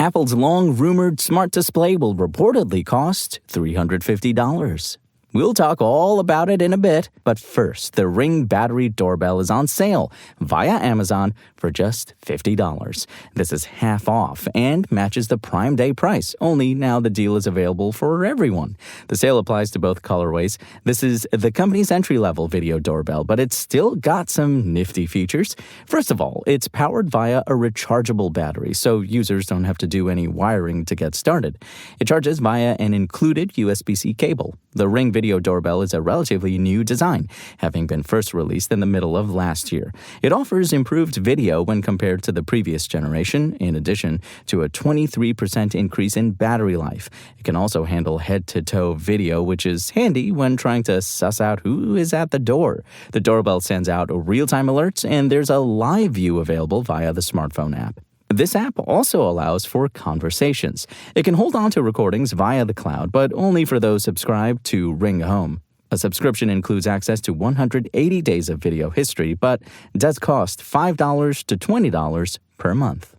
Apple's long-rumored smart display will reportedly cost $350. We'll talk all about it in a bit, but first, the Ring battery doorbell is on sale via Amazon for just $50. This is half off and matches the Prime Day price, only now the deal is available for everyone. The sale applies to both colorways. This is the company's entry-level video doorbell, but it's still got some nifty features. First of all, it's powered via a rechargeable battery, so users don't have to do any wiring to get started. It charges via an included USB-C cable. The Ring video doorbell is a relatively new design, having been first released in the middle of last year. It offers improved video when compared to the previous generation, in addition to a 23% increase in battery life. It can also handle head-to-toe video, which is handy when trying to suss out who is at the door. The doorbell sends out real-time alerts, and there's a live view available via the smartphone app. This app also allows for conversations. It can hold on to recordings via the cloud, but only for those subscribed to Ring Home. A subscription includes access to 180 days of video history, but does cost $5 to $20 per month.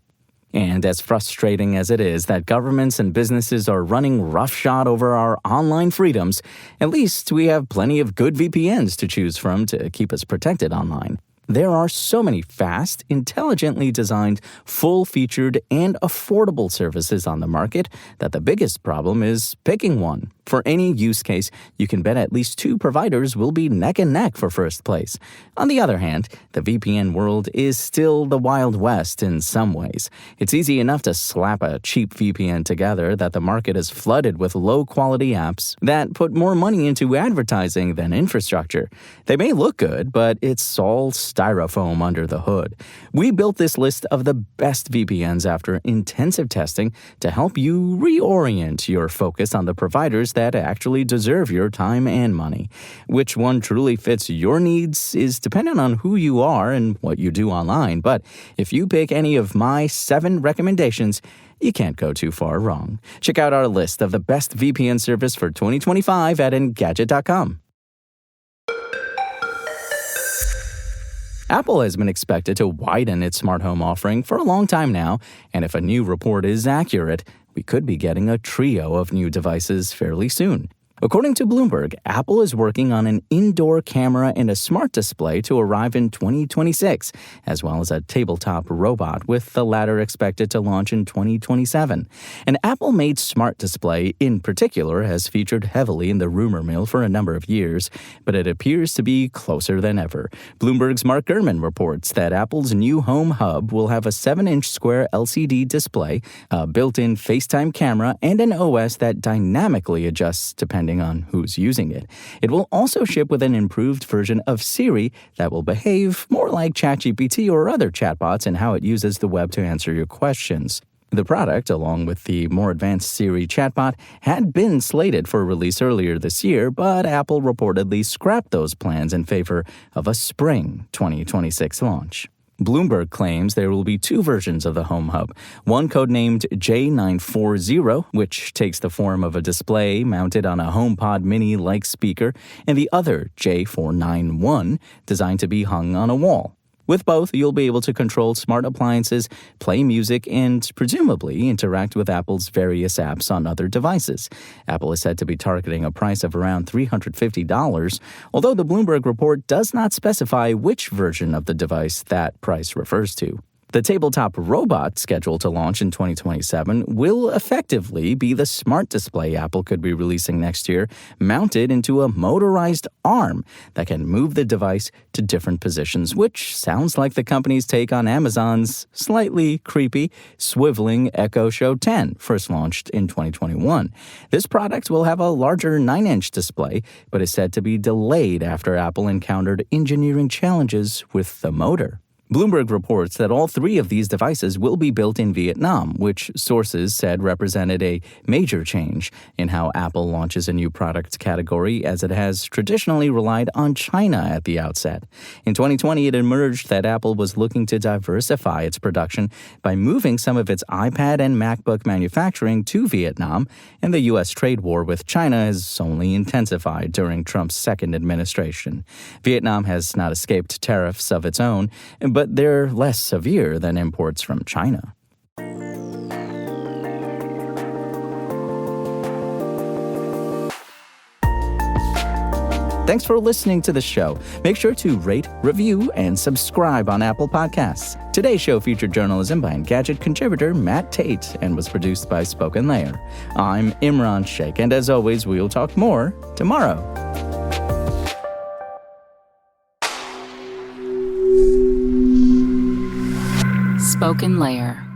And as frustrating as it is that governments and businesses are running roughshod over our online freedoms, at least we have plenty of good VPNs to choose from to keep us protected online. There are so many fast, intelligently designed, full-featured, and affordable services on the market that the biggest problem is picking one. For any use case, you can bet at least two providers will be neck and neck for first place. On the other hand, the VPN world is still the Wild West in some ways. It's easy enough to slap a cheap VPN together that the market is flooded with low-quality apps that put more money into advertising than infrastructure. They may look good, but it's all styrofoam under the hood. We built this list of the best VPNs after intensive testing to help you reorient your focus on the providers that actually deserve your time and money. Which one truly fits your needs is dependent on who you are and what you do online, but if you pick any of my 7 recommendations, you can't go too far wrong. Check out our list of the best VPN service for 2025 at Engadget.com. Apple has been expected to widen its smart home offering for a long time now, and if a new report is accurate, we could be getting a trio of new devices fairly soon. According to Bloomberg, Apple is working on an indoor camera and a smart display to arrive in 2026, as well as a tabletop robot, with the latter expected to launch in 2027. An Apple-made smart display, in particular, has featured heavily in the rumor mill for a number of years, but it appears to be closer than ever. Bloomberg's Mark Gurman reports that Apple's new Home Hub will have a 7-inch square LCD display, a built-in FaceTime camera, and an OS that dynamically adjusts depending on who's using it. It will also ship with an improved version of Siri that will behave more like ChatGPT or other chatbots in how it uses the web to answer your questions. The product, along with the more advanced Siri chatbot, had been slated for release earlier this year, but Apple reportedly scrapped those plans in favor of a spring 2026 launch. Bloomberg claims there will be 2 versions of the Home Hub, one codenamed J940, which takes the form of a display mounted on a HomePod mini-like speaker, and the other, J491, designed to be hung on a wall. With both, you'll be able to control smart appliances, play music, and presumably interact with Apple's various apps on other devices. Apple is said to be targeting a price of around $350, although the Bloomberg report does not specify which version of the device that price refers to. The tabletop robot, scheduled to launch in 2027, will effectively be the smart display Apple could be releasing next year, mounted into a motorized arm that can move the device to different positions, which sounds like the company's take on Amazon's slightly creepy, swiveling Echo Show 10, first launched in 2021. This product will have a larger 9-inch display, but is said to be delayed after Apple encountered engineering challenges with the motor. Bloomberg reports that all 3 of these devices will be built in Vietnam, which sources said represented a major change in how Apple launches a new product category, as it has traditionally relied on China at the outset. In 2020, it emerged that Apple was looking to diversify its production by moving some of its iPad and MacBook manufacturing to Vietnam, and the U.S. trade war with China has only intensified during Trump's second administration. Vietnam has not escaped tariffs of its own, but they're less severe than imports from China. Thanks for listening to the show. Make sure to rate, review, and subscribe on Apple Podcasts. Today's show featured journalism by Engadget contributor Matt Tate and was produced by Spoken Layer. I'm Imran Sheikh, and as always, we'll talk more tomorrow. Spoken Layer.